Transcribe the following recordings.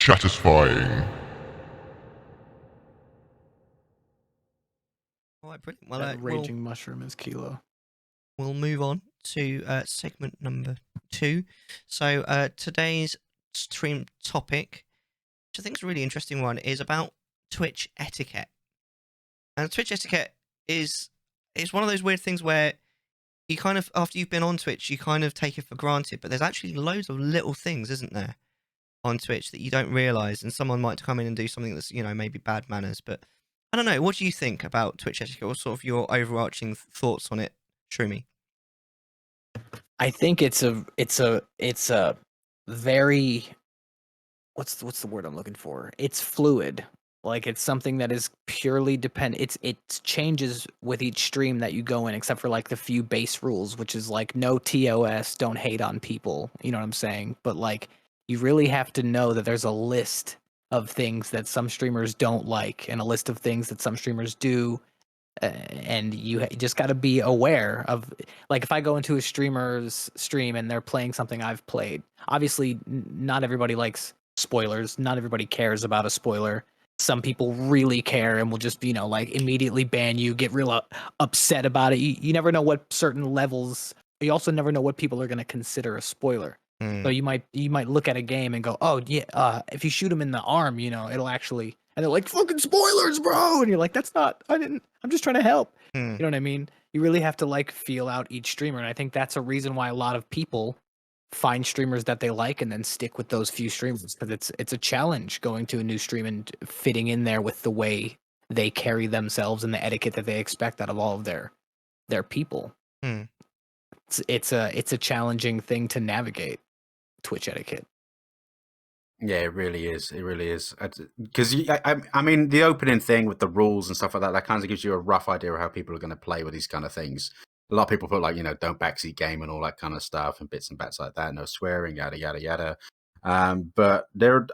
Chattisfying. All right, brilliant. Well, That raging mushroom is Kilo. we'll move on to segment number 2. So today's stream topic, which I think is a really interesting one, is about Twitch etiquette. And Twitch etiquette is one of those weird things where you kind of, after you've been on Twitch, you kind of take it for granted. But there's actually loads of little things, isn't there, on Twitch that you don't realize, and someone might come in and do something that's, maybe bad manners. But I don't know. What do you think about Twitch etiquette? What sort of your overarching thoughts on it, Shroomy? I think it's a very what's the word I'm looking for? It's fluid. Like it's something that is purely dependent. It changes with each stream that you go in, except for like the few base rules, which is like no TOS, don't hate on people. You know what I'm saying? But like you really have to know that there's a list of things that some streamers don't like, and a list of things that some streamers do. And you just got to be aware of, like, if I go into a streamer's stream and they're playing something I've played, obviously not everybody likes spoilers, not everybody cares about a spoiler. Some people really care and will just, like immediately ban you, get real upset about it. You never know what certain levels, you also never know what people are going to consider a spoiler. So you might look at a game and go, oh yeah, if you shoot him in the arm, it'll actually, and they're like, fucking spoilers, bro. And you're like, I'm just trying to help. You know what I mean? You really have to like feel out each streamer. And I think that's a reason why a lot of people find streamers that they like and then stick with those few streamers, because it's a challenge going to a new stream and fitting in there with the way they carry themselves and the etiquette that they expect out of all of their people. It's a challenging thing to navigate, Twitch etiquette. Yeah, it really is. It really is. Because I mean, the opening thing with the rules and stuff like that kind of gives you a rough idea of how people are going to play with these kind of things. A lot of people put like, don't backseat game and all that kind of stuff and bits and bats like that. No swearing, yada yada yada. But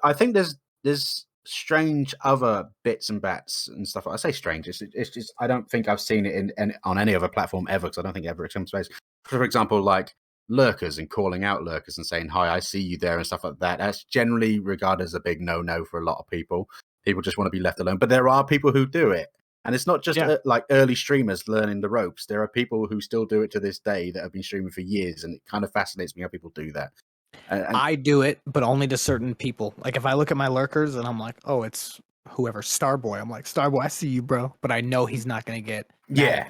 I think there's strange other bits and bats and stuff. I say strange. It's just I don't think I've seen it in on any other platform ever, because I don't think it ever comes to space. For example, like lurkers and calling out lurkers and saying, hi, I see you there and stuff like that. That's generally regarded as a big no-no for a lot of people. People just want to be left alone. But there are people who do it. And it's not just like early streamers learning the ropes. There are people who still do it to this day that have been streaming for years. And it kind of fascinates me how people do that. I do it, but only to certain people. Like if I look at my lurkers and I'm like, oh, it's whoever, Starboy. I'm like, Starboy, I see you, bro. But I know he's not going to get Yeah.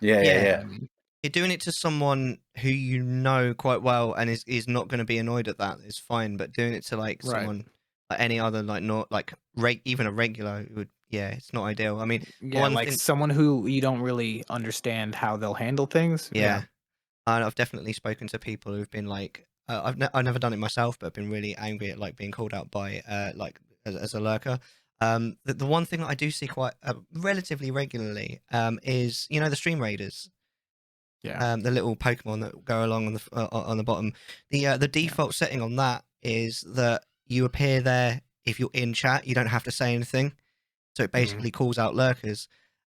I mean, you're doing it to someone who you know quite well and is not going to be annoyed at that. It's fine, but doing it to like someone like any other, like not like even a regular would, it's not ideal. I mean, someone who you don't really understand how they'll handle things. And I've definitely spoken to people who've been like, I've never done it myself, but I've been really angry at like being called out by like as a lurker. The one thing that I do see quite relatively regularly is the stream raiders. The little Pokemon that go along on the bottom. The default setting on that is that you appear there if you're in chat. You don't have to say anything, so it basically calls out lurkers.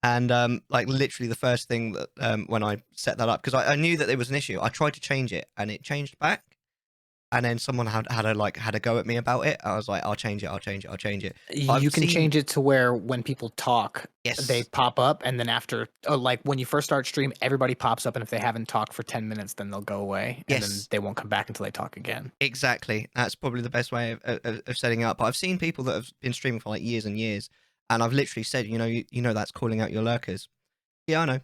And like literally the first thing that when I set that up, because I knew that there was an issue, I tried to change it and it changed back. And then someone had a go at me about it. I was like, I'll change it. You can change it to where when people talk, they pop up, and then after, like when you first start stream, everybody pops up, and if they haven't talked for 10 minutes, then they'll go away, and then they won't come back until they talk again. Exactly. That's probably the best way of setting it up. But I've seen people that have been streaming for like years and years, and I've literally said, that's calling out your lurkers. Yeah, I know.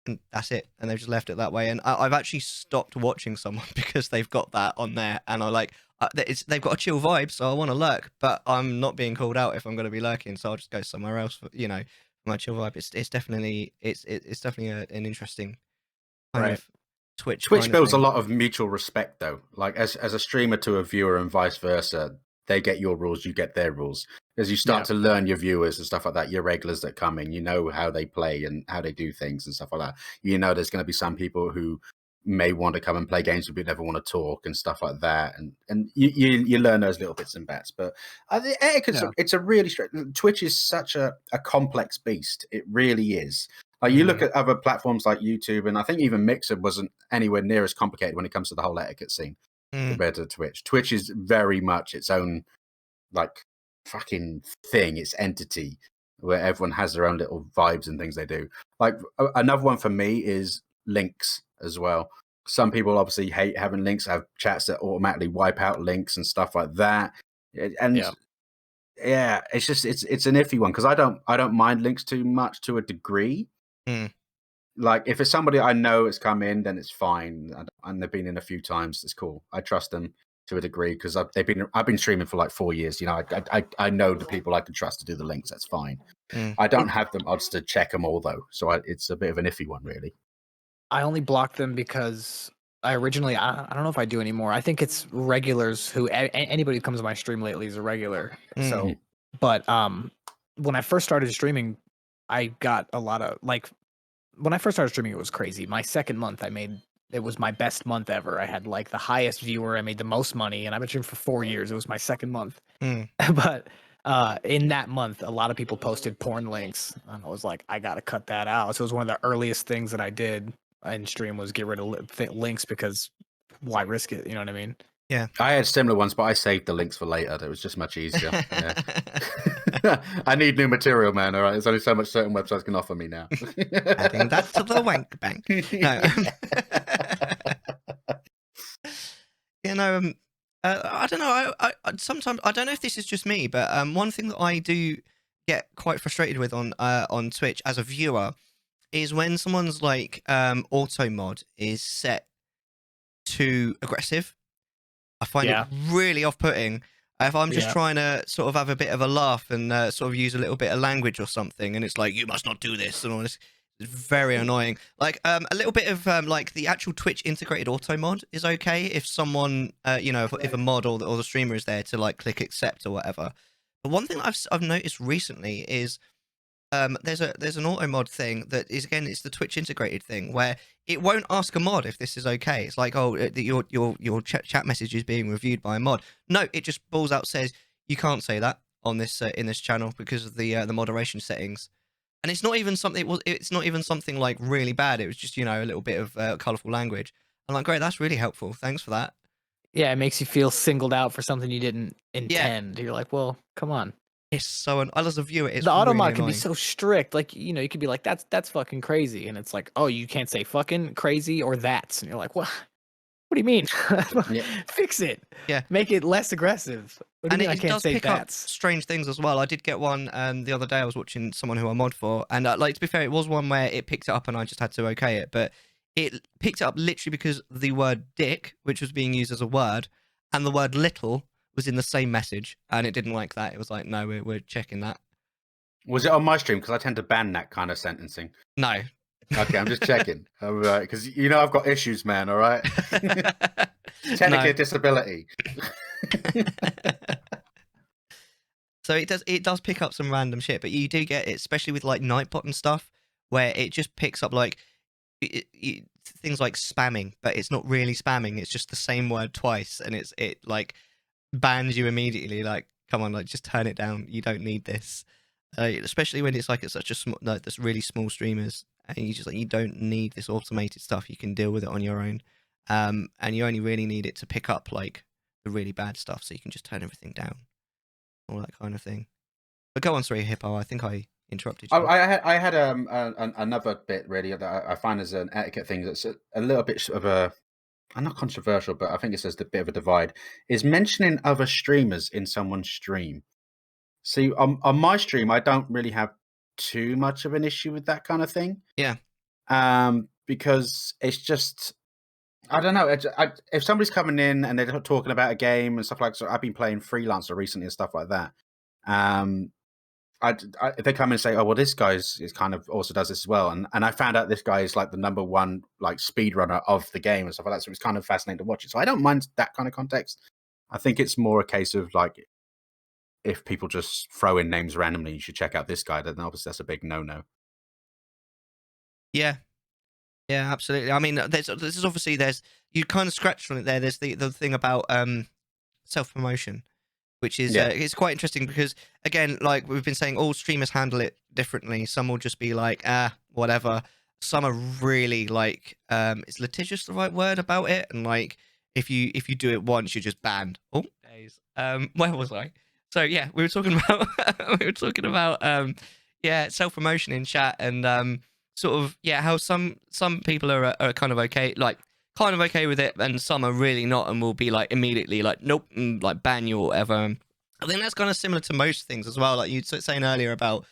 And that's it, and they've just left it that way. And I've actually stopped watching someone because they've got that on there, and I like they've got a chill vibe, so I want to lurk, but I'm not being called out if I'm going to be lurking, so I'll just go somewhere else for my chill vibe. It's definitely an interesting kind of Twitch builds a lot of mutual respect, though. Like as a streamer to a viewer and vice versa, they get your rules, you get their rules. As you start to learn your viewers and stuff like that, your regulars that come in, you know how they play and how they do things and stuff like that. There's going to be some people who may want to come and play games but never want to talk and stuff like that, and you learn those little bits and bats. But it's a really Twitch is such a complex beast. It really is. Like you look at other platforms like YouTube, and I think even Mixer wasn't anywhere near as complicated when it comes to the whole etiquette scene compared to Twitch. Twitch is very much its own like fucking thing, its entity, where everyone has their own little vibes and things they do. Like another one for me is links as well. Some people obviously hate having links, have chats that automatically wipe out links and stuff like that. And yeah, it's just it's an iffy one because I don't mind links too much to a degree. Like if it's somebody I know has come in, then it's fine, and they've been in a few times. It's cool. I trust them to a degree because I've been streaming for like 4 years. You know, I know the people I can trust to do the links. That's fine. I don't have them odds to check them all though, so it's a bit of an iffy one really. I only blocked them because I originally I don't know if I do anymore. I think it's regulars who anybody who comes to my stream lately is a regular. So, but when I first started streaming, I got a lot of like. When I first started streaming, it was crazy. My second month, it was my best month ever. I had like the highest viewer. I made the most money, and I've been streaming for 4 years. It was my second month. But in that month, a lot of people posted porn links, and I was like, I gotta cut that out. So it was one of the earliest things that I did in stream was get rid of links because why risk it? You know what I mean? Yeah, I had similar ones, but I saved the links for later. It was just much easier. I need new material, man. All right, there's only so much certain websites can offer me now. Adding that to the wank bank. No. You know, I don't know. I sometimes I don't know if this is just me, but one thing that I do get quite frustrated with on Twitch as a viewer is when someone's like auto mod is set too aggressive. I find it really off-putting if I'm just trying to sort of have a bit of a laugh and sort of use a little bit of language or something, and it's like, you must not do this and all this. It's very annoying. Like a little bit of like the actual Twitch integrated auto mod is okay if someone you know, if a mod or the streamer is there to like click accept or whatever. But one thing that I've noticed recently is there's an auto mod thing that is, again, it's the Twitch integrated thing where it won't ask a mod if this is okay. It's like, oh, your chat message is being reviewed by a mod. No, it just balls out says you can't say that on this in this channel because of the moderation settings. And it's not even something. It's not even something like really bad. It was just, you know, a little bit of colorful language. I'm like, great, that's really helpful. Thanks for that. Yeah, it makes you feel singled out for something you didn't intend. You're like, well, come on. It's so as a viewer, it's the auto really mod can annoying. be so strict. Like, you know, you could be like, that's fucking crazy, and it's like, oh, you can't say fucking crazy or that's, and you're like, what? What do you mean? Fix it. Yeah, make it less aggressive. What do you mean I can't say pick that's? up strange things as well. I did get one the other day. I was watching someone who I mod for, and like, to be fair, it was one where it picked it up and I just had to okay it, but it picked it up literally because the word dick, which was being used as a word, and the word little was in the same message, and it didn't like that. It was like, no, we're checking that. Was it on my stream? Because I tend to ban that kind of sentencing. No. Okay, I'm just checking. All right, because you know I've got issues, man. All right. Technically a disability. So it does pick up some random shit, but you do get it, especially with like Nightbot and stuff, where it just picks up like things like spamming, but it's not really spamming. It's just the same word twice, and it like bans you immediately. Like, come on, like, just turn it down. You don't need this. Especially when it's like it's such a small, like, that's really small streamers, and you just like, you don't need this automated stuff. You can deal with it on your own, and you only really need it to pick up like the really bad stuff, so you can just turn everything down, all that kind of thing. But go on, sorry, Hippo. I think I interrupted you. Oh, I had another bit really that I find as an etiquette thing that's a little bit of a, I'm not controversial, but I think it's just a bit of a divide, is mentioning other streamers in someone's stream. See, on my stream, I don't really have too much of an issue with that kind of thing. Yeah. Because it's just, I don't know. If somebody's coming in and they're talking about a game and stuff like that, so I've been playing Freelancer recently and stuff like that. If they come in and say, oh, well, this guy is kind of also does this as well. And I found out this guy is like the #1 like speedrunner of the game and stuff like that. So it's kind of fascinating to watch it. So I don't mind that kind of context. I think it's more a case of like, if people just throw in names randomly, you should check out this guy, then obviously that's a big no-no. Yeah. Yeah, absolutely. I mean, this is obviously, you kind of scratched on it there. There's the thing about self-promotion, which is it's quite interesting because, again, like we've been saying, all streamers handle it differently. Some will just be like, whatever. Some are really like, is litigious the right word about it? And like, if you do it once, you're just banned. Oh, days. Where was I? So yeah, we were talking about yeah, self promotion in chat, and sort of how some people are kind of okay, like kind of okay with it, and some are really not, and will be like immediately like nope, and like ban you or whatever. I think that's kind of similar to most things as well. Like you were saying earlier about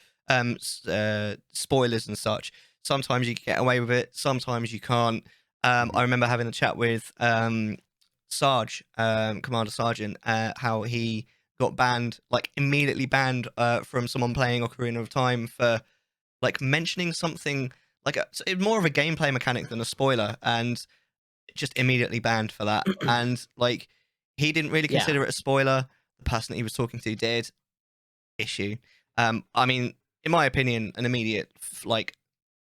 spoilers and such. Sometimes you can get away with it, sometimes you can't. I remember having a chat with Sarge, Commander Sergeant, how he got banned, like immediately banned from someone playing Ocarina of Time for like mentioning something like more of a gameplay mechanic than a spoiler, and just immediately banned for that. And like he didn't really Yeah. consider it a spoiler. The person that he was talking to did. Issue. I mean, in my opinion, an immediate like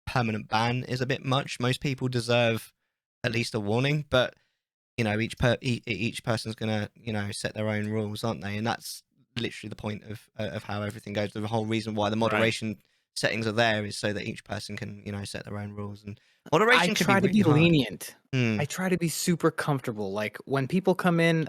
permanent ban is a bit much. Most people deserve at least a warning, but you know, each person's gonna set their own rules, aren't they? And that's literally the point of how everything goes. The whole reason why the moderation settings are there is so that each person can set their own rules. And moderation I can try be to really be hard. lenient. I try to be super comfortable. Like when people come in,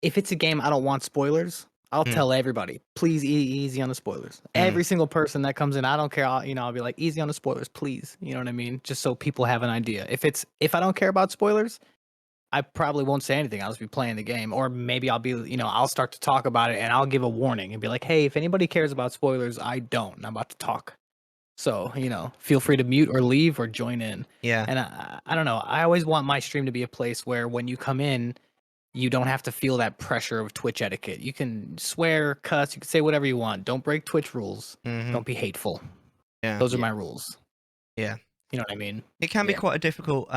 if it's a game I don't want spoilers, I'll tell everybody, please easy on the spoilers. Every single person that comes in, I don't care. I'll be like, easy on the spoilers, please. You know what I mean? Just so people have an idea. If I don't care about spoilers, I probably won't say anything. I'll just be playing the game, or maybe I'll be, I'll start to talk about it and I'll give a warning and be like, hey, if anybody cares about spoilers, I don't. And I'm about to talk. So, feel free to mute or leave or join in. Yeah. And I don't know. I always want my stream to be a place where when you come in, you don't have to feel that pressure of Twitch etiquette. You can swear, cuss, you can say whatever you want. Don't break Twitch rules. Don't be hateful. Yeah. Those are my rules. Yeah. You know what I mean? It can be quite a difficult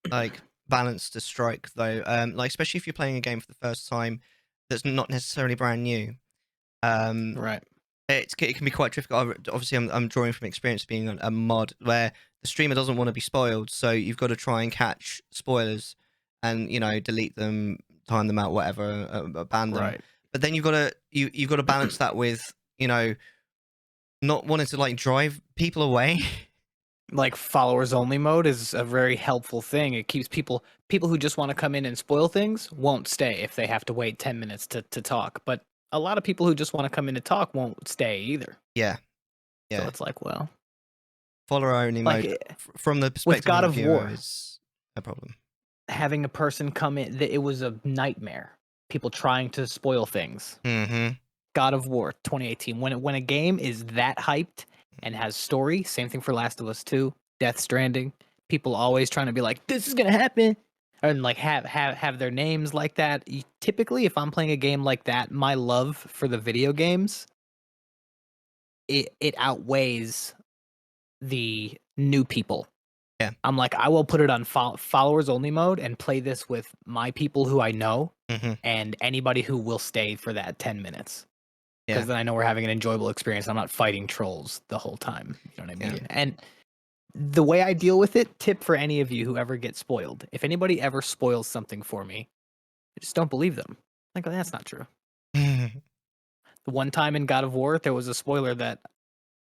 like balance to strike though. Like especially if you're playing a game for the first time that's not necessarily brand new. Right. It can be quite difficult. Obviously, I'm drawing from experience being a mod where the streamer doesn't want to be spoiled, so you've got to try and catch spoilers and delete them, time them out, whatever, ban them. Right. But then you've got to balance that with not wanting to like drive people away. Like followers only mode is a very helpful thing. It keeps people who just want to come in and spoil things won't stay if they have to wait 10 minutes to talk. But a lot of people who just want to come in and talk won't stay either. Yeah. So it's like, well, follower only mode from the perspective with God of of the viewer War is a problem. Having a person come in, it was a nightmare. People trying to spoil things. God of War 2018. When a game is that hyped and has story, same thing for Last of Us 2, Death Stranding. People always trying to be like, this is gonna happen, and like have their names like that. Typically, if I'm playing a game like that, my love for the video games it outweighs the new people. Yeah, I'm like, I will put it on followers only mode and play this with my people who I know and anybody who will stay for that 10 minutes. Because then I know we're having an enjoyable experience. I'm not fighting trolls the whole time. You know what I mean? Yeah. And the way I deal with it, tip for any of you who ever get spoiled. If anybody ever spoils something for me, I just don't believe them. Like, that's not true. The one time in God of War, there was a spoiler that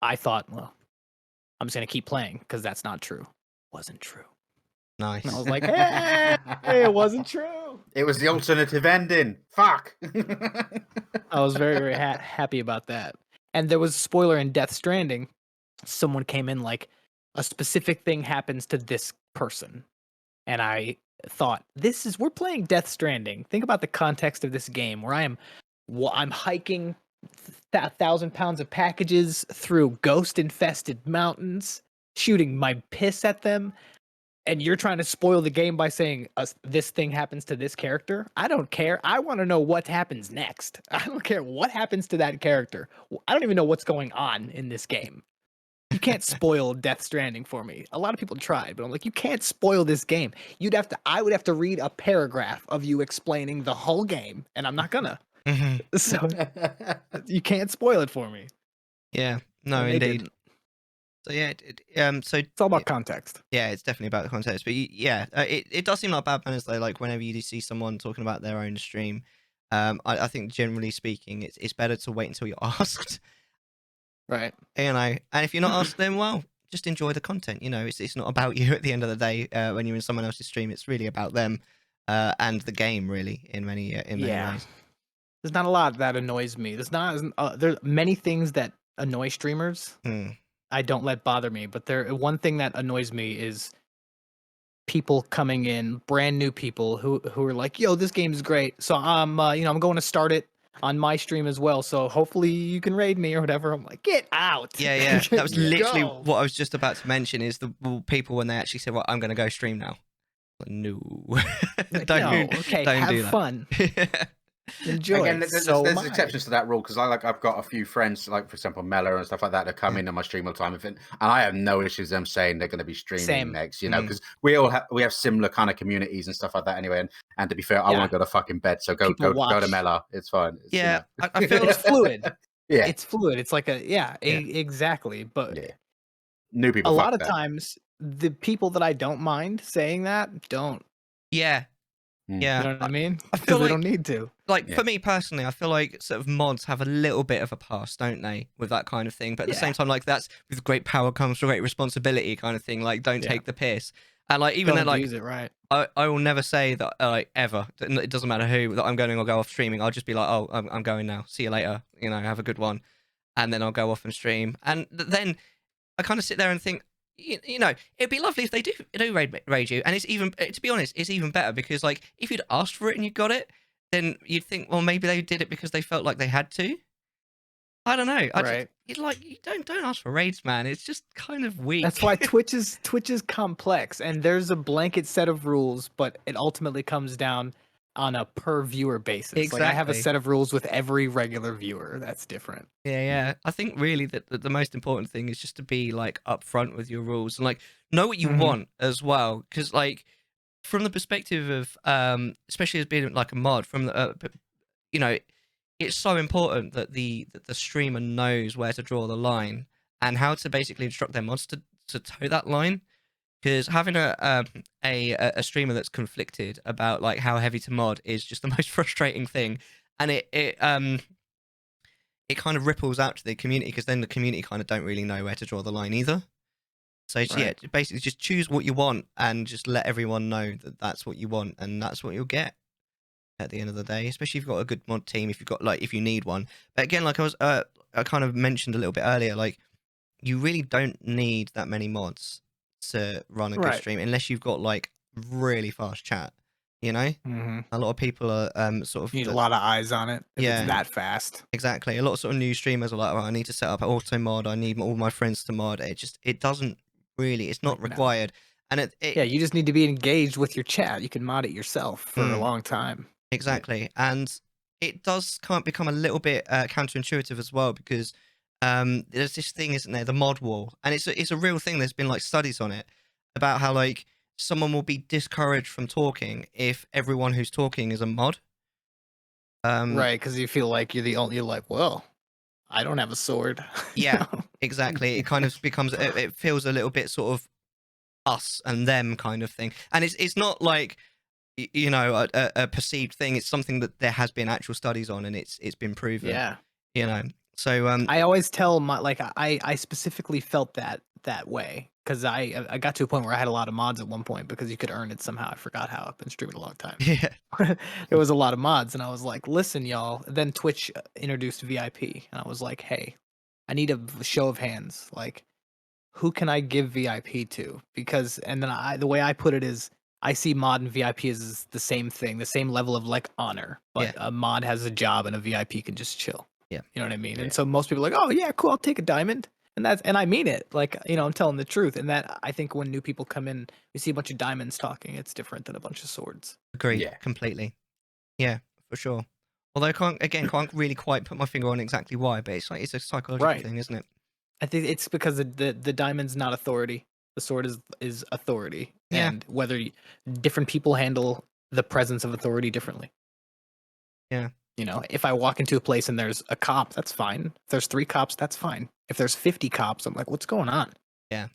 I thought, well, I'm just going to keep playing because that's not true. Wasn't true. Nice. And I was like, hey, it wasn't true. It was the alternative ending. Fuck. I was very, very happy about that. And there was a spoiler in Death Stranding. Someone came in like, a specific thing happens to this person. And I thought, we're playing Death Stranding. Think about the context of this game where I'm hiking 1,000 pounds of packages through ghost-infested mountains, shooting my piss at them. And you're trying to spoil the game by saying this thing happens to this character? I don't care. I want to know what happens next. I don't care what happens to that character. I don't even know what's going on in this game. You can't spoil Death Stranding for me. A lot of people tried, but I'm like, you can't spoil this game. I would have to read a paragraph of you explaining the whole game, and I'm not gonna. So you can't spoil it for me. Yeah. No, indeed. So so it's all about context. Yeah, it's definitely about the context. But it does seem like bad manners though. Like whenever you see someone talking about their own stream, I think generally speaking, it's better to wait until you're asked. Right. And if you're not asked, then well, just enjoy the content. It's not about you at the end of the day. When you're in someone else's stream, it's really about them and the game, really, in many ways. There's not a lot that annoys me. There's many things that annoy streamers. Hmm. I don't let bother me, but one thing that annoys me is people coming in, brand new people who are like, "Yo, this game is great." So I'm I'm going to start it on my stream as well. So hopefully you can raid me or whatever. I'm like, "Get out." Yeah. That was literally Go. what I was just about to mention. Is the people when they actually say, "Well, I'm going to go stream now." Like, no, Like, don't no, okay, don't have do that. fun. Enjoy. Again, So there's am I. exceptions to that rule because I've got a few friends, like for example Mellar and stuff like that, that come in on my stream all the time, and I have no issues them saying they're going to be streaming Same. next, you know, because we have similar kind of communities and stuff like that anyway. And to be fair, I Yeah. want to go to fucking bed, so go People to watch. Mellar. It's fine. It's, Yeah, you know. I feel It's fluid. Yeah, It's fluid. It's like exactly. But yeah. New people. a fuck lot of that. times, the people that I don't mind saying that don't. yeah. Mm. Yeah, You know what I mean? I Because feel they like don't need to. like Yeah. for me personally, I feel like sort of mods have a little bit of a pass, don't they, with that kind of thing. But at the same Yeah. time, like that's with great power comes great responsibility kind of thing. Like don't Yeah. take the piss. And like even then, Don't like use it right. I will never say that like ever. It doesn't matter who that I'm going or go off streaming. I'll just be like, oh, I'm going now. See you later. You know, have a good one. And then I'll go off and stream. And then I kind of sit there and think, you know, it'd be lovely if they do raid you. And it's even, to be honest, it's even better because like if you'd asked for it and you got it, then you'd think, well, maybe they did it because they felt like they had to. I don't know. Right. You don't ask for raids, man. It's just kind of weak. That's why Twitch is complex, and there's a blanket set of rules, but it ultimately comes down on a per viewer basis. Like I have a Exactly. set of rules with every regular viewer. That's different. Yeah. I think really that the most important thing is just to be like upfront with your rules and like know what you Mhm. want as well. Because like from the perspective of especially as being like a mod, from the you know, it's so important that the streamer knows where to draw the line and how to basically instruct their mods to toe that line. Because having a streamer that's conflicted about like how heavy to mod is just the most frustrating thing, and it kind of ripples out to the community because then the community kind of don't really know where to draw the line either. So yeah, Right. basically just choose what you want and just let everyone know that that's what you want and that's what you'll get at the end of the day. Especially if you've got a good mod team, if you've got like if you need one. But again, like I kind of mentioned a little bit earlier, like you really don't need that many mods to run a good Right. stream unless you've got like really fast chat. You know, Mm-hmm. a lot of people are sort of You need a lot of eyes on it if Yeah. it's that fast. Exactly. A lot of sort of new streamers are like, oh, I need to set up auto mod. I need all my friends to mod. It doesn't really, it's not Like, no. required. And Yeah, you just need to be engaged with your chat. You can mod it yourself for a Mm. long time. Exactly. And it does kind of become a little bit counterintuitive as well because there's this thing, isn't there, the mod wall. And it's a real thing. There's been like studies on it about how like someone will be discouraged from talking if everyone who's talking is a mod. Right, because you feel like you're the only. You're like, well, I don't have a sword. Yeah, exactly. It kind of becomes, it feels a little bit sort of us and them kind of thing. And it's not like, you know, a perceived thing. It's something that there has been actual studies on and it's been proven, Yeah. you know. So, I always tell my like I specifically felt that way because I got to a point where I had a lot of mods at one point because you could earn it somehow. I forgot how. I've been streaming a long time. yeah, There was a lot of mods, and I was like, "Listen, y'all." Then Twitch introduced VIP, and I was like, "Hey, I need a show of hands. Like, who can I give VIP to?" Because, and then the way I put it is, I see mod and VIP as the same thing, the same level of like honor. But Yeah. a mod has a job, and a VIP can just chill. Yeah. You know what I mean? Yeah. And so most people are like, "Oh yeah, cool, I'll take a diamond." And I mean it. Like, you know, I'm telling the truth. And that I think when new people come in, we see a bunch of diamonds talking. It's different than a bunch of swords. agreed, Yeah. completely. Yeah, for sure. Although I can't really quite put my finger on exactly why, but it's like it's a psychological Right. thing, isn't it? I think it's because the diamond's not authority. The sword is authority. Yeah. And whether different people handle the presence of authority differently. Yeah. You know, if I walk into a place and there's a cop, that's fine. If there's 3 cops, that's fine. If there's 50 cops, I'm like, what's going on? Yeah.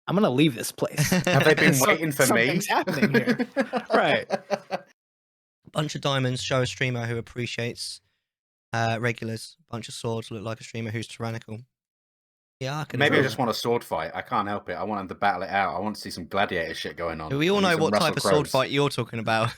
I'm gonna leave this place. Have they been So- waiting for me? something's happening here. Right. Bunch of diamonds show a streamer who appreciates regulars. Bunch of swords look like a streamer who's tyrannical. Yeah, I can Maybe I agree. just want a sword fight. I can't help it. I want them to battle it out. I want to see some gladiator shit going on. We all I need know some what Russell type of sword Crowes. fight you're talking about.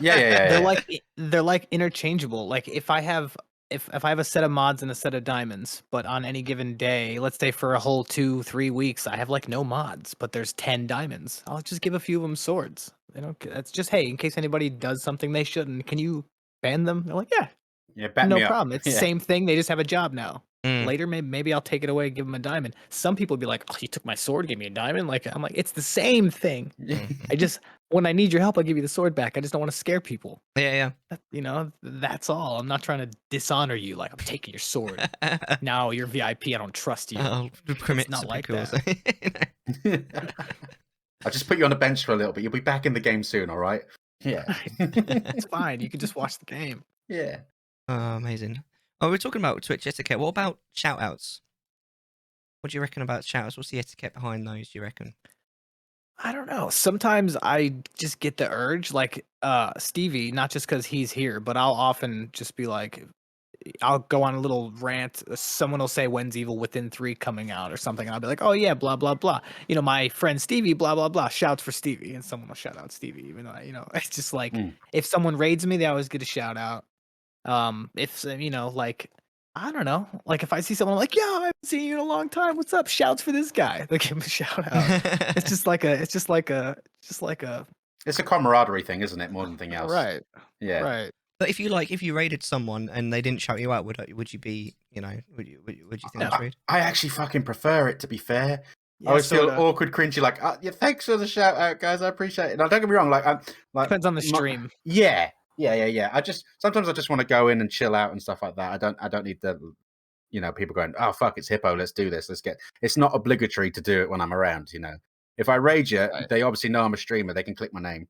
Yeah. They're like interchangeable. Like if I have a set of mods and a set of diamonds, but on any given day, let's say for a whole 2-3 weeks, I have like no mods, but there's 10 diamonds. I'll just give a few of them swords. That's just, hey, in case anybody does something they shouldn't, can you ban them? They're like, yeah, Yeah, back no me up. problem. It's the Yeah. same thing. They just have a job now. Mm. Later, maybe I'll take it away and give them a diamond. Some people be like, "Oh, you took my sword, gave me a diamond." Like I'm like, it's the same thing. I just when I need your help, I'll give you the sword back. I just don't want to scare people. Yeah. That's all. I'm not trying to dishonor you. Like I'm taking your sword. Now you're VIP. I don't trust you. I'll commit not to like people. that. I'll just put you on the bench for a little bit. You'll be back in the game soon, all right? Yeah. It's fine. You can just watch the game. Yeah. Oh, amazing. Oh, we're talking about Twitch etiquette. What about shout-outs? What do you reckon about shout-outs? What's the etiquette behind those, do you reckon? I don't know. Sometimes I just get the urge, like Stevie, not just because he's here, but I'll often just be like, I'll go on a little rant. Someone will say when's Evil Within 3 coming out or something. And I'll be like, oh yeah, blah, blah, blah. My friend Stevie, blah, blah, blah, shouts for Stevie. And someone will shout out Stevie, even though, it's just like, if someone raids me, they always get a shout out. If, like, I don't know. Like if I see someone I'm like, yeah, I haven't seen you in a long time. What's up? Shouts for this guy. They give him a shout out. It's just like a It's a camaraderie thing, isn't it? More than anything else. right. Yeah. Right. But if you raided someone and they didn't shout you out, would you be, would you think that's rude? I actually fucking prefer it, to be fair. Yeah, I always feel sorta. awkward, cringy, like, yeah, thanks for the shout out, guys. I appreciate it. Now, don't get me wrong, like Depends on the stream. Yeah. Sometimes I just want to go in and chill out and stuff like that. I don't need the, people going, oh fuck, it's Hippo, let's do this. It's not obligatory to do it when I'm around. If I rage you, Right. they obviously know I'm a streamer. They can click my name.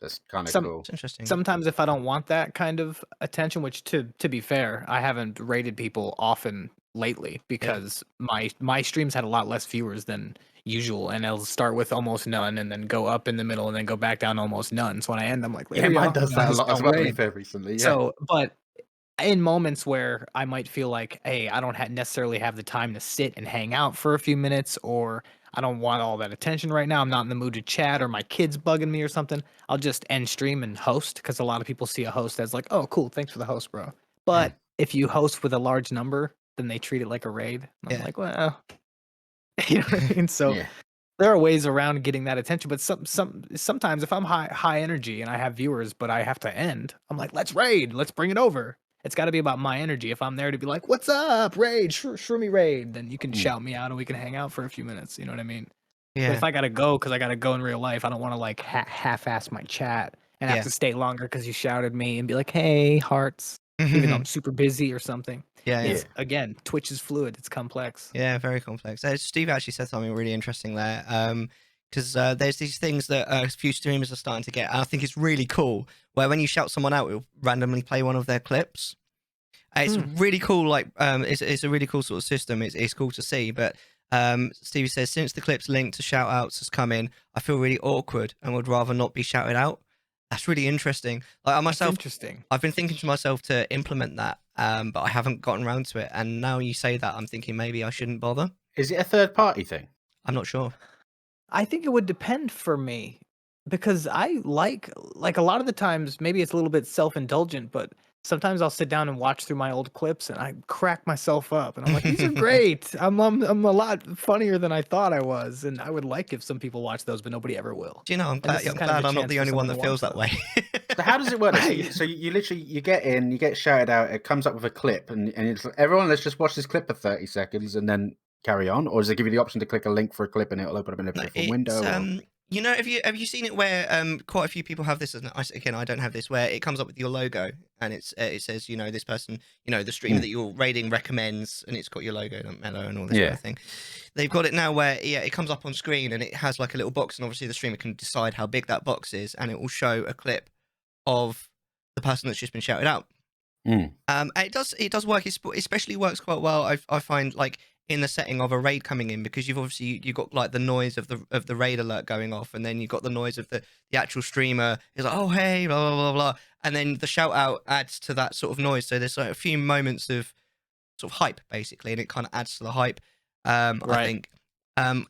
That's kind of cool. It's interesting. Sometimes if I don't want that kind of attention, which to be fair, I haven't rated people often lately because my streams had a lot less viewers than usual, and it'll start with almost none and then go up in the middle and then go back down almost none. So when I end, I'm like, Yeah, mine does that a lot as well, to be fair, recently. Yeah. So, but in moments where I might feel like, hey, I don't necessarily have the time to sit and hang out for a few minutes, or I don't want all that attention right now, I'm not in the mood to chat, or my kid's bugging me or something, I'll just end stream and host, because a lot of people see a host as like, oh, cool, thanks for the host, bro. But if you host with a large number, then they treat it like a raid. I'm like, well, you know what I mean? So there are ways around getting that attention, but sometimes if I'm high energy and I have viewers, but I have to end, I'm like, let's raid, let's bring it over. It's got to be about my energy. If I'm there to be like, what's up, raid, shroomy raid, then you can shout me out and we can hang out for a few minutes. You know what I mean? Yeah. But if I gotta go because I gotta go in real life, I don't want to like half-ass my chat and have to stay longer because you shouted me and be like, hey, hearts, even though I'm super busy or something. Again, Twitch is fluid. It's complex. Yeah, very complex. Steve actually said something really interesting there. Because there's these things that a few streamers are starting to get. And I think it's really cool where when you shout someone out, it'll randomly play one of their clips. It's really cool. Like, it's a really cool sort of system. It's cool to see. But Stevie says, since the clips linked to shout outs has come in, I feel really awkward and would rather not be shouted out. That's really interesting. Like, I myself, interesting. I've been thinking to myself to implement that, but I haven't gotten around to it. And now you say that, I'm thinking maybe I shouldn't bother. Is it a third party thing? I'm not sure. I think it would depend for me because I like a lot of the times, maybe it's a little bit self-indulgent, but sometimes I'll sit down and watch through my old clips and I crack myself up and I'm like, these are great. I'm a lot funnier than I thought I was. And I would like if some people watch those, but nobody ever will. Do you know, I'm glad I'm not the only one that feels that way. So how does it work? So you literally, you get in, you get shouted out, it comes up with a clip and it's like, everyone, let's just watch this clip for 30 seconds and then carry on? Or does it give you the option to click a link for a clip and it'll open up in a different window? Have you seen it where quite a few people have this? Again, I don't have this, where it comes up with your logo and it says, this person, the streamer that you're raiding recommends, and it's got your logo, like Mellar and all this kind of thing. They've got it now where it comes up on screen and it has like a little box, and obviously the streamer can decide how big that box is, and it will show a clip of the person that's just been shouted out. It does work. It especially works quite well. I find, like, in the setting of a raid coming in, because you've got like the noise of the raid alert going off, and then you've got the noise of the actual streamer is like, oh hey, blah blah blah blah, and then the shout out adds to that sort of noise. So there's like a few moments of sort of hype basically, and it kind of adds to the hype. I Right. think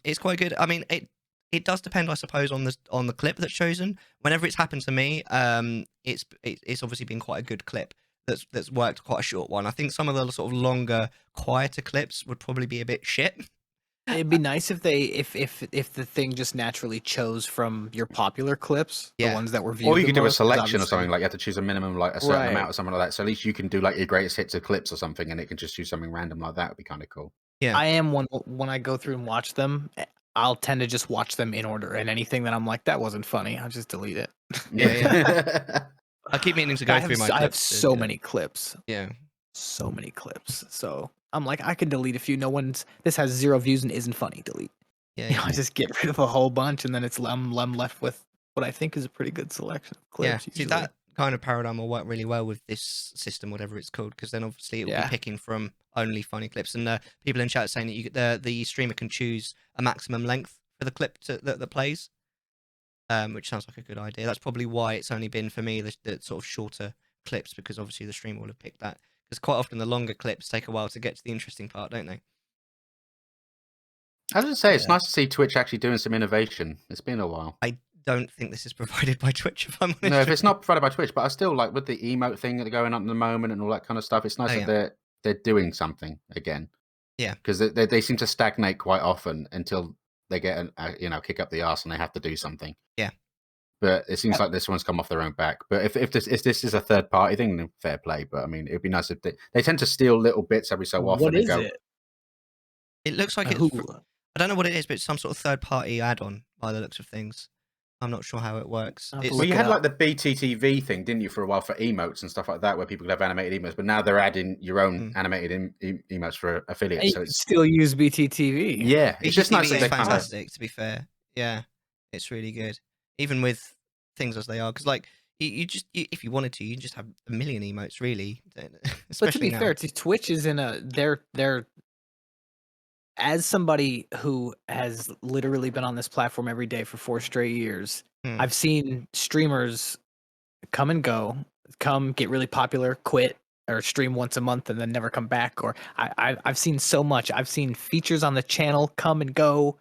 it's quite good. I mean, it does depend, I suppose, on the clip that's chosen. Whenever it's happened to me, it's obviously been quite a good clip that's worked, quite a short one. I think some of the sort of longer, quieter clips would probably be a bit shit. It'd be nice if they if the thing just naturally chose from your popular clips, the Yeah. ones that were viewed Or you the could do a most, 'cause selection or something, obviously like you have to choose a minimum, like a certain amount right. or something like that. So at least you can do like your greatest hits of clips or something, and it can just choose something random like that. Would be kind of cool. Yeah. I am one when I go through and watch them, I'll tend to just watch them in order, and anything that I'm like, "That wasn't funny," I'll just delete it. Yeah. I keep meaning to go through my I have clips to so do that. many clips. Yeah. So many clips. So, I'm like, "I could delete a few. No one's this has 0 views and isn't funny. Delete." Yeah, You know, yeah. I just get rid of a whole bunch, and then I'm left with what I think is a pretty good selection of Yeah. clips See, usually. that kind of paradigm will work really well with this system, whatever it's called, because then obviously it will be Yeah. picking from only funny clips. And people in chat saying that the streamer can choose a maximum length for the clip that plays, which sounds like a good idea. That's probably why it's only been for me the sort of shorter clips, because obviously the streamer will have picked that. Because quite often the longer clips take a while to get to the interesting part, don't they? I was gonna say, it's Yeah. nice to see Twitch actually doing some innovation. It's been a while. I don't think this is provided by Twitch, if I'm honest. No, if with it's you. not provided by Twitch, but I still like with the emote thing that's going on at the moment and all that kind of stuff. It's nice Oh, that yeah. they're doing something again. Yeah. Because they seem to stagnate quite often until they get a kick up the arse and they have to do something. Yeah. But it seems like this one's come off their own back. But if this is a third party thing, then fair play. But I mean, it'd be nice if they tend to steal little bits every so often What and is go, it? It looks like Who? I don't know what it is, but it's some sort of third-party add-on by the looks of things. I'm not sure how it works. I'll have to well, look you it had like up. the BTTV thing, didn't you, for a while for emotes and stuff like that, where people could have animated emotes. But now they're adding your own animated emotes for affiliates. You So can it's still use BTTV. yeah, it's just nice BTTV that is they kind of fantastic, to be fair. Yeah, it's really good, even with things as they are. Because like if you wanted to, you just have a million emotes, really. But to Especially be now. fair, Twitch is in a they're as somebody who has literally been on this platform every day for 4 straight years, Hmm. I've seen streamers come and go, come get really popular, quit, or stream once a month and then never come back. Or I've seen so much. I've seen features on the channel come and go,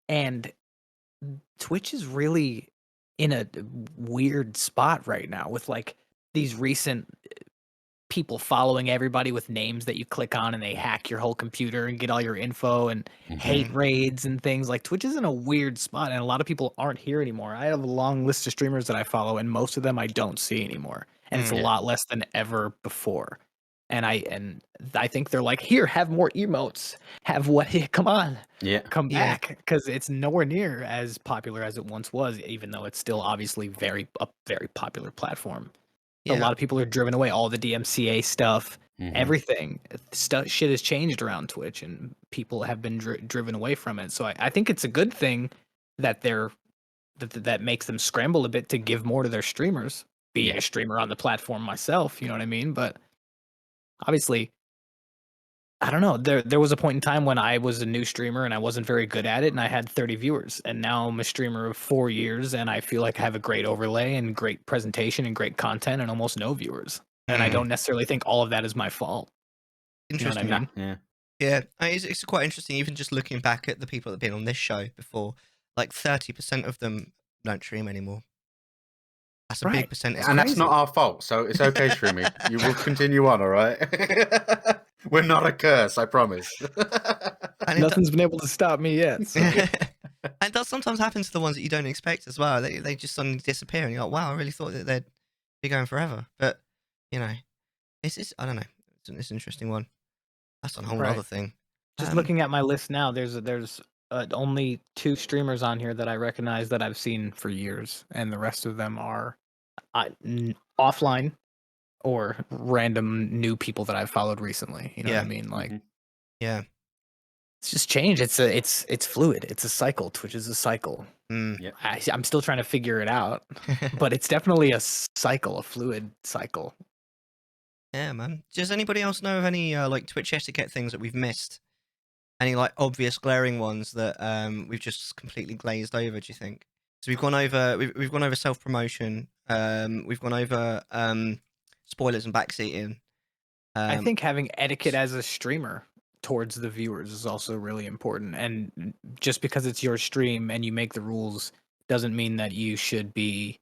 and Twitch is really in a weird spot right now with like these recent people following everybody with names that you click on and they hack your whole computer and get all your info and hate raids and things. Like Twitch is in a weird spot and a lot of people aren't here anymore. I have a long list of streamers that I follow and most of them I don't see anymore. And it's a Yeah. lot less than ever before. And I think they're like, here, have more emotes. Have what come on. yeah. Come Yeah. back. Because it's nowhere near as popular as it once was, even though it's still obviously a very popular platform. A Yeah. lot of people are driven away. All the DMCA stuff, everything, shit has changed around Twitch, and people have been driven away from it. So I think it's a good thing that that makes them scramble a bit to give more to their streamers. Being Yeah. a streamer on the platform myself, you know what I mean. But obviously, I don't know. There was a point in time when I was a new streamer and I wasn't very good at it, and I had 30 viewers. And now I'm a streamer of 4 years, and I feel like I have a great overlay and great presentation and great content, and almost no viewers. And I don't necessarily think all of that is my fault. You know what I Interesting. mean? Yeah. Yeah, it's quite interesting. Even just looking back at the people that have been on this show before, like 30% of them don't stream anymore. That's a big Right. percentage. It's And that's not crazy. our fault, so it's okay, Shroomy. You will continue on, all right? We're not a curse, I promise. And Nothing's been able to stop me yet. So. and it does sometimes happen to the ones that you don't expect as well. They just suddenly disappear, and you're like, wow, I really thought that they'd be going forever. But you know, it's I don't know. It's an interesting one. That's a whole Right. other thing. Just looking at my list now, there's only 2 streamers on here that I recognize that I've seen for years, and the rest of them are offline or random new people that I've followed recently. You know what I Yeah. mean? Like Yeah. it's just change. It's fluid. It's a cycle. Twitch is a cycle. Mm. I'm still trying to figure it out, but it's definitely a cycle, a fluid cycle. Yeah, man. Does anybody else know of any like Twitch etiquette things that we've missed? Any like obvious glaring ones that we've just completely glazed over? Do you think? So we've gone over we've gone over self promotion. We've gone over spoilers and backseating. I think having etiquette as a streamer towards the viewers is also really important. And just because it's your stream and you make the rules doesn't mean that you should be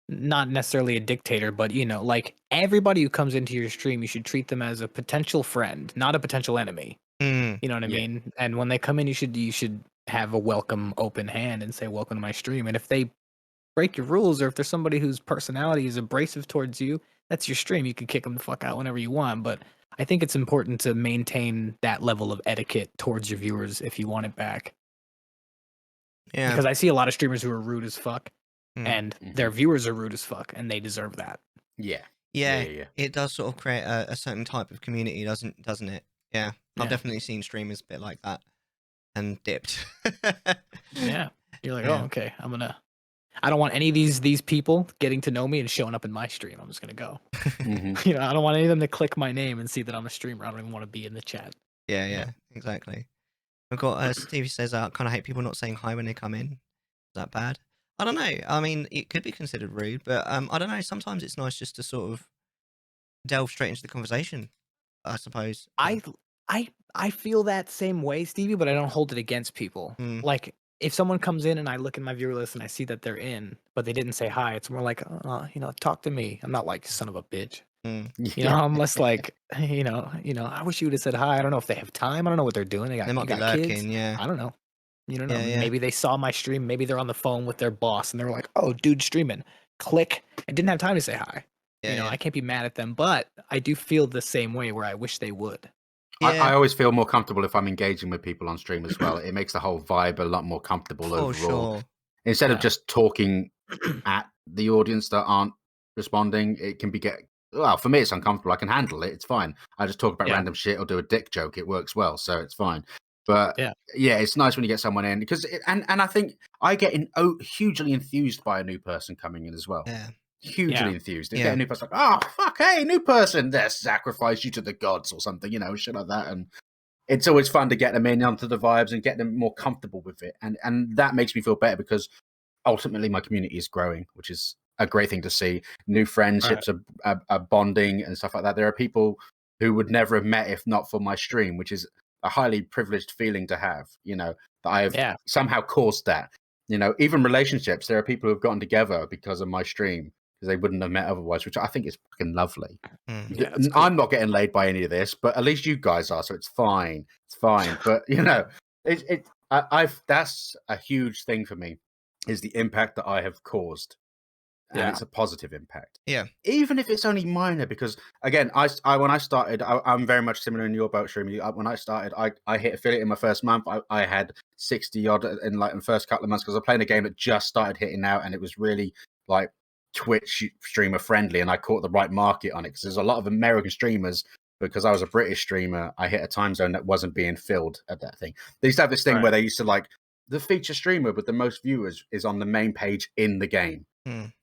not necessarily a dictator, but like everybody who comes into your stream, you should treat them as a potential friend, not a potential enemy. Mm. You know what I Yeah. mean? And when they come in, you should have a welcome, open hand and say, "Welcome to my stream." And if they break your rules, or if there's somebody whose personality is abrasive towards you, that's your stream. You can kick them the fuck out whenever you want. But I think it's important to maintain that level of etiquette towards your viewers if you want it back. Yeah. Because I see a lot of streamers who are rude as fuck, Mm. and their viewers are rude as fuck, and they deserve that. Yeah. Yeah, Yeah. it does sort of create a certain type of community, doesn't it? Yeah, I've Yeah. definitely seen streamers a bit like that and dipped. Yeah. You're like, Yeah. oh, okay, I don't want any of these people getting to know me and showing up in my stream. I'm just gonna go. Mhm. I don't want any of them to click my name and see that I'm a streamer. I don't even want to be in the chat. Yeah, exactly. I've got Stevie says, I kind of hate people not saying hi when they come in. Is that bad? I don't know. I mean, it could be considered rude, but I don't know. Sometimes it's nice just to sort of delve straight into the conversation, I suppose. I feel that same way, Stevie, but I don't hold it against people. Mm. Like if someone comes in and I look in my viewer list and I see that they're in, but they didn't say hi, it's more like, talk to me. I'm not like son of a bitch. Mm. I'm less like, I wish you would have said hi. I don't know if they have time. I don't know what they're doing. They might be got lurking, kids. yeah. I don't know. You don't know. Yeah. Maybe they saw my stream. Maybe they're on the phone with their boss and they're like, oh, dude, streaming. Click. I didn't have time to say hi. Yeah, I can't be mad at them, but I do feel the same way where I wish they would. yeah. I always feel more comfortable if I'm engaging with people on stream as well. It makes the whole vibe a lot more comfortable For overall. sure. Instead of Yeah. just talking at the audience that aren't responding, it can well, for me, it's uncomfortable. I can handle it. It's fine. I just talk about Yeah. random shit or do a dick joke. It works well, so it's fine. But Yeah. it's nice when you get someone in because, and I think I get hugely enthused by a new person coming in as well. Yeah. Hugely enthused. You Yeah. get a new person like, oh fuck, hey, new person, let's sacrifice you to the gods or something, shit like that. And it's always fun to get them in onto the vibes and get them more comfortable with it. And that makes me feel better because ultimately my community is growing, which is a great thing to see. New friendships are bonding and stuff like that. There are people who would never have met if not for my stream, which is a highly privileged feeling to have, that I have somehow caused that. Even relationships, there are people who have gotten together because of my stream because they wouldn't have met otherwise, which I think is fucking lovely. Mm. Yeah, it's cool. I'm not getting laid by any of this, but at least you guys are, so it's fine. It's fine. But that's a huge thing for me, is the impact that I have caused, and it's a positive impact. Yeah. Even if it's only minor, because again, when I started, I'm very much similar in your boat stream. When I started, I hit affiliate in my first month. I had 60 odd in the first couple of months because I was playing a game that just started hitting out, and it was really like Twitch streamer friendly, and I caught the right market on it because there's a lot of American streamers. Because I was a British streamer, I hit a time zone that wasn't being filled at that thing. They used to have this thing where they used to like the feature streamer with the most viewers is on the main page in the game.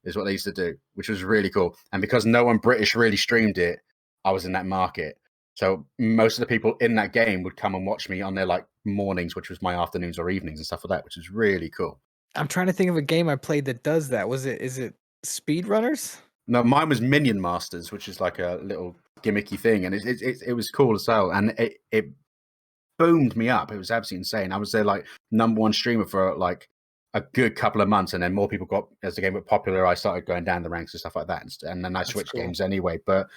Is what they used to do, which was really cool. And because no one British really streamed it, I was in that market. So most of the people in that game would come and watch me on their like mornings, which was my afternoons or evenings and stuff like that, which is really cool. I'm trying to think of a game I played that does that. Is it Speedrunners? No, mine was Minion Masters, which is like a little gimmicky thing, and it was cool as hell, and it boomed me up. It was absolutely insane. I was their like #1 streamer for like a good couple of months, and then more people got, as the game got popular, I started going down the ranks and stuff like that, and then I switched games anyway. But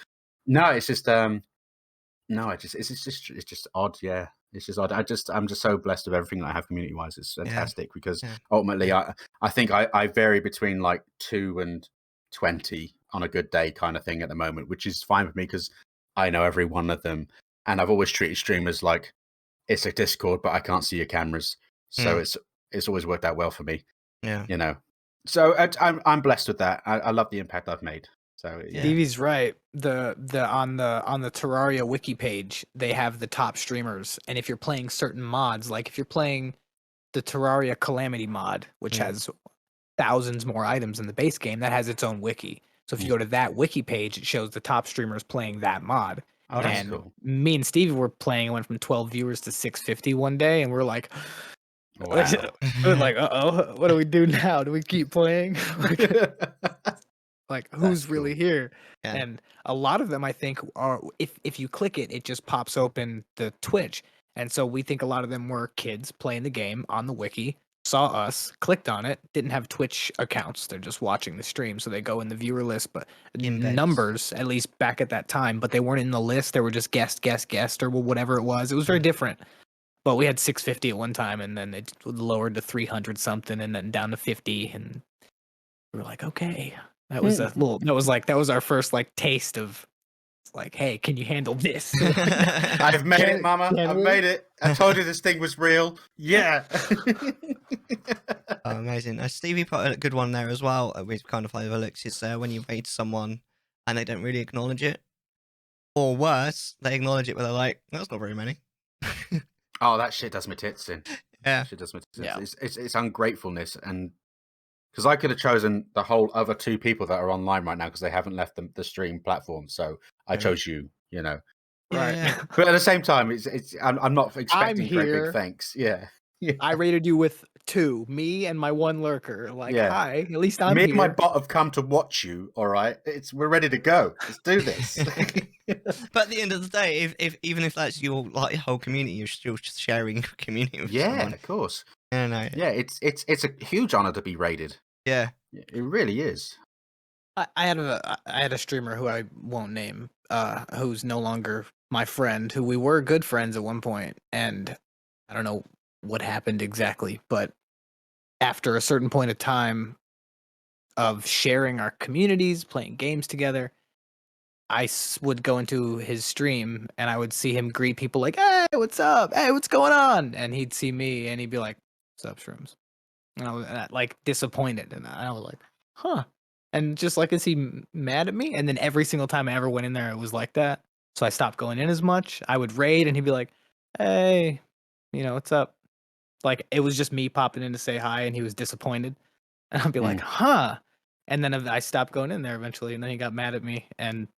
no, it's just it's just odd. Yeah, it's just odd. I'm just so blessed with everything that I have community wise. It's fantastic because ultimately I think I vary between like 2 and 20 on a good day kind of thing at the moment, which is fine with me because I know every one of them, and I've always treated streamers like it's a Discord, but I can't see your cameras, so it's always worked out well for me. Yeah. So I'm blessed with that. I love the impact I've made. So Stevie's right. The on the Terraria wiki page, they have the top streamers, and if you're playing certain mods, like if you're playing the Terraria Calamity mod, which has thousands more items in the base game, that has its own wiki. So if you go to that wiki page, it shows the top streamers playing that mod. Oh, that's and cool. Me and Stevie were playing. It went from 12 viewers to 650 one day, and we're like, wow. we're like, what do we do now? Do we keep playing? Like who's really here? Yeah. And a lot of them, I think, are if you click it, it just pops open the Twitch, And so we think a lot of them were kids playing the game on the wiki, saw us, clicked on it, didn't have Twitch accounts. They're just watching the stream. So they go in the viewer list, but Embeds. numbers, at least back at that time, but they weren't in the list. They were just guest, or whatever it was. It was very different. But we had 650 at one time, and then it lowered to 300 something, and then down to 50. And we were like, okay, that was a little, that was our first like taste of like, hey, can you handle this? I've made it, Mama. I've made it. I told you this thing was real. Yeah. Oh, amazing. Stevie put a good one there as well, which kind of overlooks is when you raid someone and they don't really acknowledge it. Or worse, they acknowledge it, but they're like, that's not very many. Oh, that shit does my tits in. Yeah. Shit does my tits in. Yeah. It's ungratefulness. And because I could have chosen the whole other 2 people that are online right now because they haven't left the stream platform. So I chose you, you know. Right. Yeah. But at the same time, I'm not expecting great here. big thanks. Yeah. I rated you with 2, me and my 1 lurker. Like, Yeah. hi, at least I'm Me here. and my bot have come to watch you. All right, we're ready to go. Let's do this. But at the end of the day, if even if that's your like whole community, you're still sharing your community with someone. Of course. Yeah, no. Yeah, it's a huge honor to be raided. Yeah. It really is. I had a streamer who I won't name, who's no longer my friend, who we were good friends at one point, and I don't know what happened exactly, but after a certain point of time of sharing our communities, playing games together, I would go into his stream and I would see him greet people like, "Hey, what's up? Hey, what's going on?" And he'd see me and he'd be like, "What's up, shrooms?" And I was like disappointed, and I was like, "Huh." And just like, is he mad at me? And then every single time I ever went in there, it was like that. So I stopped going in as much. I would raid, and he'd be like, "Hey, what's up?" Like, it was just me popping in to say hi, and he was disappointed. And I'd be like, "Huh." And then I stopped going in there eventually, and then he got mad at me and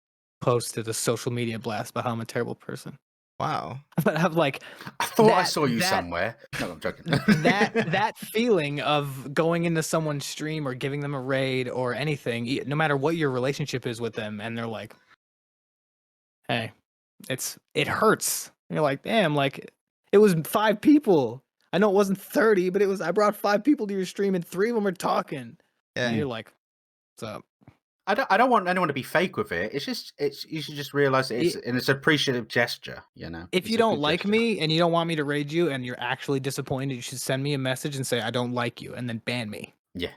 posted a social media blast about how I'm a terrible person. Wow. But I'm like, I thought I saw you somewhere. No, I'm joking. that feeling of going into someone's stream or giving them a raid or anything, no matter what your relationship is with them, and they're like, "Hey," it hurts. And you're like, "Damn!" Like, it was 5 people. I know it wasn't 30, but I brought 5 people to your stream, and 3 of them are talking. Yeah. And you're like, "What's up?" I don't want anyone to be fake with it. You should just realize it's an appreciative gesture, you know. If you don't like me and you don't want me to raid you and you're actually disappointed, you should send me a message and say, "I don't like you," and then ban me. Yeah.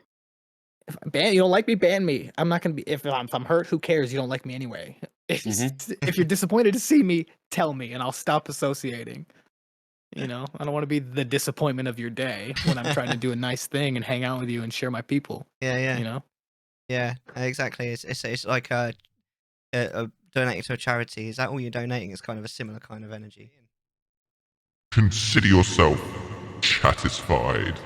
If you don't like me, ban me. I'm not gonna be if I'm hurt, who cares? You don't like me anyway. If you're disappointed to see me, tell me and I'll stop associating. I don't want to be the disappointment of your day when I'm trying to do a nice thing and hang out with you and share my people. Yeah. Yeah, exactly. It's like donating to a charity. Is that all you're donating? It's kind of a similar kind of energy. Consider yourself Chattisfied.